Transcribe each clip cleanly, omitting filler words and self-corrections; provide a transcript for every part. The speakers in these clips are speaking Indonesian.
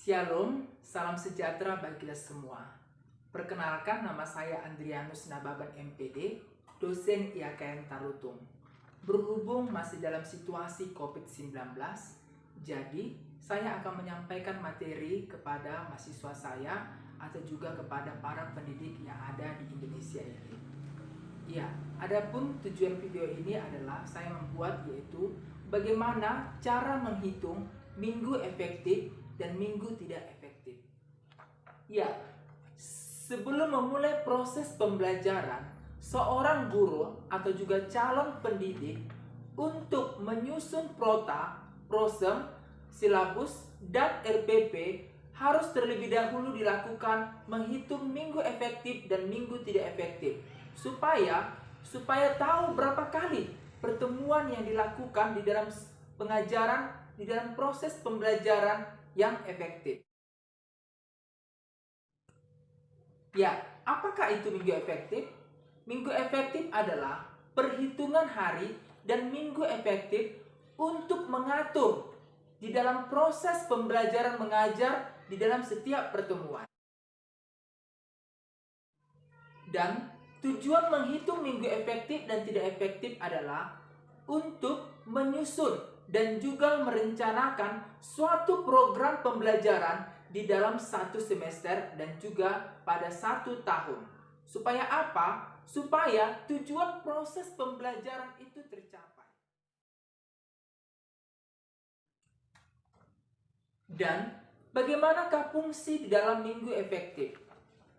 Shalom, salam sejahtera bagi kita semua. Perkenalkan, nama saya Andrianus Nababan MPD, dosen IAKN Tarutung. Berhubung masih dalam situasi COVID-19, jadi saya akan menyampaikan materi kepada mahasiswa saya atau juga kepada para pendidik yang ada di Indonesia ini. Ya, adapun tujuan video ini adalah saya membuat yaitu bagaimana cara menghitung minggu efektif dan minggu tidak efektif. Ya, sebelum memulai proses pembelajaran, seorang guru atau juga calon pendidik untuk menyusun prosem, silabus, dan RPP harus terlebih dahulu dilakukan menghitung minggu efektif dan minggu tidak efektif supaya tahu berapa kali pertemuan yang dilakukan di dalam pengajaran, di dalam proses pembelajaran yang efektif. Ya, apakah itu minggu efektif? Minggu efektif adalah perhitungan hari dan minggu efektif untuk mengatur di dalam proses pembelajaran mengajar di dalam setiap pertemuan. Dan tujuan menghitung minggu efektif dan tidak efektif adalah untuk menyusun dan juga merencanakan suatu program pembelajaran di dalam satu semester dan juga pada satu tahun. Supaya apa? Supaya tujuan proses pembelajaran itu tercapai. Dan bagaimanakah fungsi di dalam minggu efektif?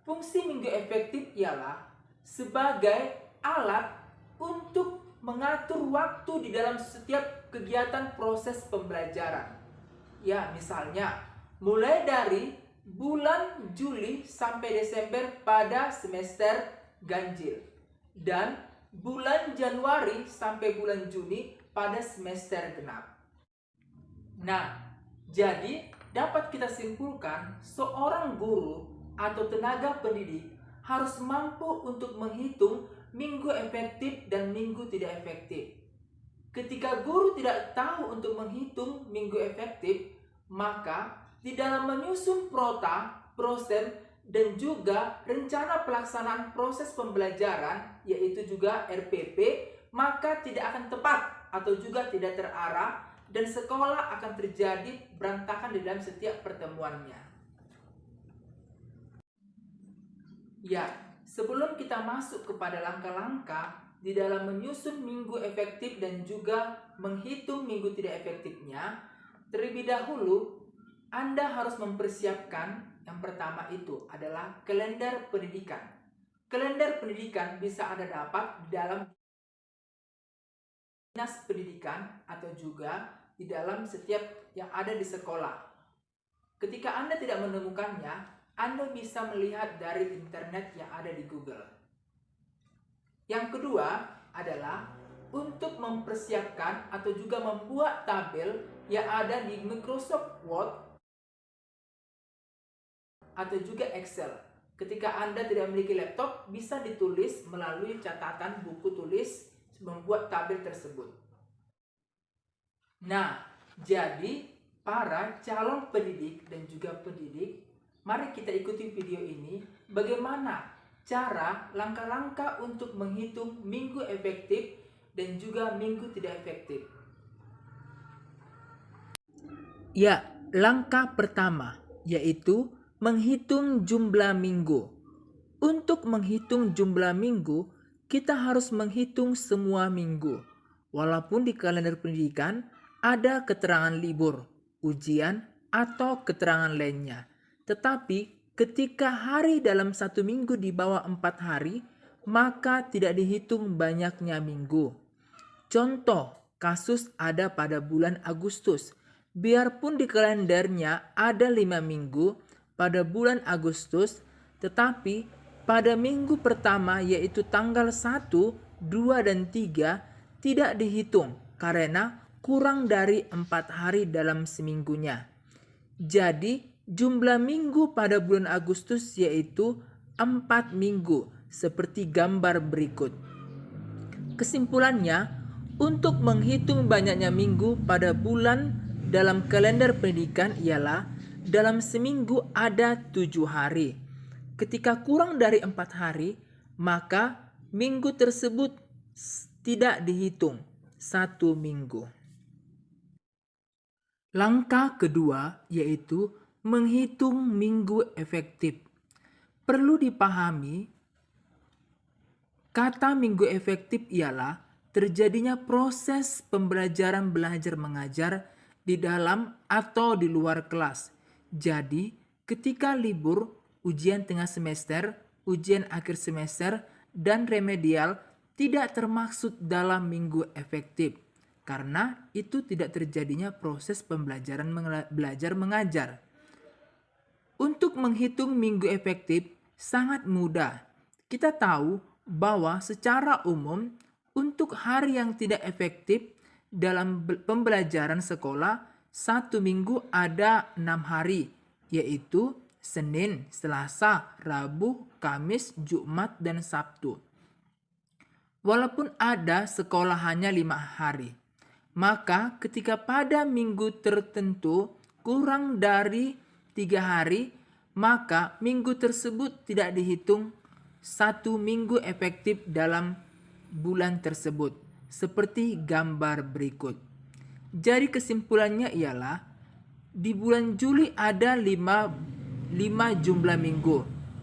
Fungsi minggu efektif ialah sebagai alat untuk mengatur waktu di dalam setiap kegiatan proses pembelajaran. Ya, misalnya mulai dari bulan Juli sampai Desember pada semester ganjil dan bulan Januari sampai bulan Juni pada semester genap. Nah, jadi dapat kita simpulkan seorang guru atau tenaga pendidik harus mampu untuk menghitung minggu efektif dan minggu tidak efektif. Ketika guru tidak tahu untuk menghitung minggu efektif, maka di dalam menyusun prosem, dan juga rencana pelaksanaan proses pembelajaran, yaitu juga RPP, maka tidak akan tepat atau juga tidak terarah dan sekolah akan terjadi berantakan di dalam setiap pertemuannya. Ya, sebelum kita masuk kepada langkah-langkah di dalam menyusun minggu efektif dan juga menghitung minggu tidak efektifnya, terlebih dahulu Anda harus mempersiapkan yang pertama itu adalah kalender pendidikan. Kalender pendidikan bisa Anda dapat di dalam dinas pendidikan atau juga di dalam setiap yang ada di sekolah. Ketika Anda tidak menemukannya, Anda bisa melihat dari internet yang ada di Google. Yang kedua adalah untuk mempersiapkan atau juga membuat tabel yang ada di Microsoft Word atau juga Excel. Ketika Anda tidak memiliki laptop, bisa ditulis melalui catatan buku tulis membuat tabel tersebut. Nah, jadi para calon pendidik dan juga pendidik, mari kita ikuti video ini bagaimana cara langkah-langkah untuk menghitung minggu efektif dan juga minggu tidak efektif. Ya, langkah pertama yaitu menghitung jumlah minggu. Untuk menghitung jumlah minggu, kita harus menghitung semua minggu. Walaupun di kalender pendidikan ada keterangan libur, ujian, atau keterangan lainnya. Tetapi ketika hari dalam satu minggu di bawah 4 hari, maka tidak dihitung banyaknya minggu. Contoh kasus ada pada bulan Agustus. Biarpun di kalendernya ada 5 minggu pada bulan Agustus, tetapi pada minggu pertama yaitu tanggal 1, 2, dan 3 tidak dihitung karena kurang dari 4 hari dalam seminggunya. Jadi jumlah minggu pada bulan Agustus yaitu 4 minggu seperti gambar berikut. Kesimpulannya, untuk menghitung banyaknya minggu pada bulan dalam kalender pendidikan ialah dalam seminggu ada 7 hari. Ketika kurang dari 4 hari, maka minggu tersebut tidak dihitung 1 minggu. Langkah kedua yaitu menghitung minggu efektif. Perlu dipahami, kata minggu efektif ialah terjadinya proses pembelajaran belajar mengajar di dalam atau di luar kelas. Jadi, ketika libur, ujian tengah semester, ujian akhir semester, dan remedial tidak termaksud dalam minggu efektif. Karena itu tidak terjadinya proses pembelajaran belajar mengajar. Untuk menghitung minggu efektif sangat mudah. Kita tahu bahwa secara umum untuk hari yang tidak efektif dalam pembelajaran sekolah, 1 minggu ada 6 hari, yaitu Senin, Selasa, Rabu, Kamis, Jumat, dan Sabtu. Walaupun ada sekolah hanya 5 hari, maka ketika pada minggu tertentu kurang dari 3 hari, maka minggu tersebut tidak dihitung 1 minggu efektif dalam bulan tersebut, seperti gambar berikut. Jadi kesimpulannya ialah di bulan Juli ada 5 jumlah minggu,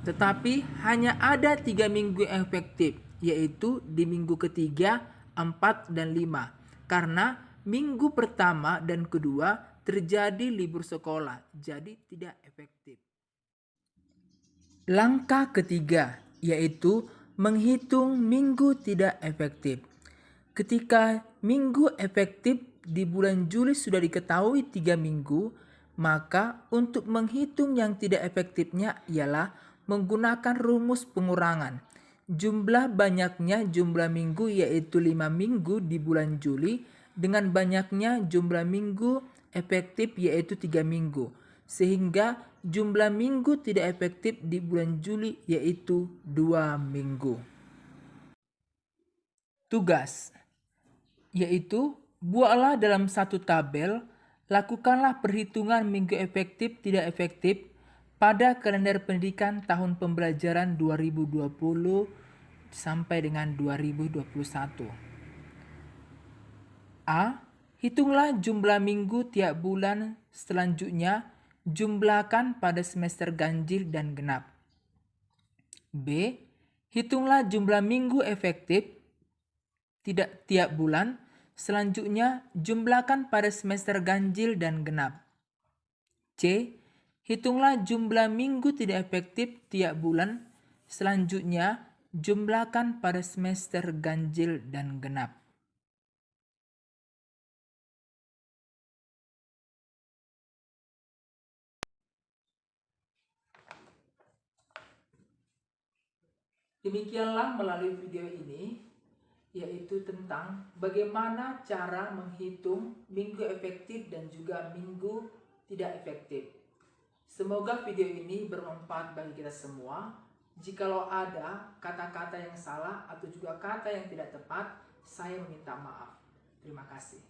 tetapi hanya ada 3 minggu efektif, yaitu di minggu ketiga, 4, dan 5. Karena minggu pertama dan kedua terjadi libur sekolah, jadi tidak efektif. Langkah ketiga yaitu menghitung minggu tidak efektif. Ketika minggu efektif di bulan Juli sudah diketahui 3 minggu, maka untuk menghitung yang tidak efektifnya ialah menggunakan rumus pengurangan. Jumlah banyaknya jumlah minggu yaitu 5 minggu di bulan Juli dengan banyaknya jumlah minggu efektif yaitu 3 minggu. Sehingga jumlah minggu tidak efektif di bulan Juli yaitu 2 minggu. Tugas yaitu buatlah dalam satu tabel, lakukanlah perhitungan minggu efektif tidak efektif pada kalender pendidikan tahun pembelajaran 2020 sampai dengan 2021. A. Hitunglah jumlah minggu tiap bulan selanjutnya, jumlahkan pada semester ganjil dan genap. B. Hitunglah jumlah minggu efektif tidak tiap bulan selanjutnya, jumlahkan pada semester ganjil dan genap. C. Hitunglah jumlah minggu tidak efektif tiap bulan selanjutnya, jumlahkan pada semester ganjil dan genap. Demikianlah melalui video ini, yaitu tentang bagaimana cara menghitung minggu efektif dan juga minggu tidak efektif. Semoga video ini bermanfaat bagi kita semua. Jikalau ada kata-kata yang salah atau juga kata yang tidak tepat, saya meminta maaf. Terima kasih.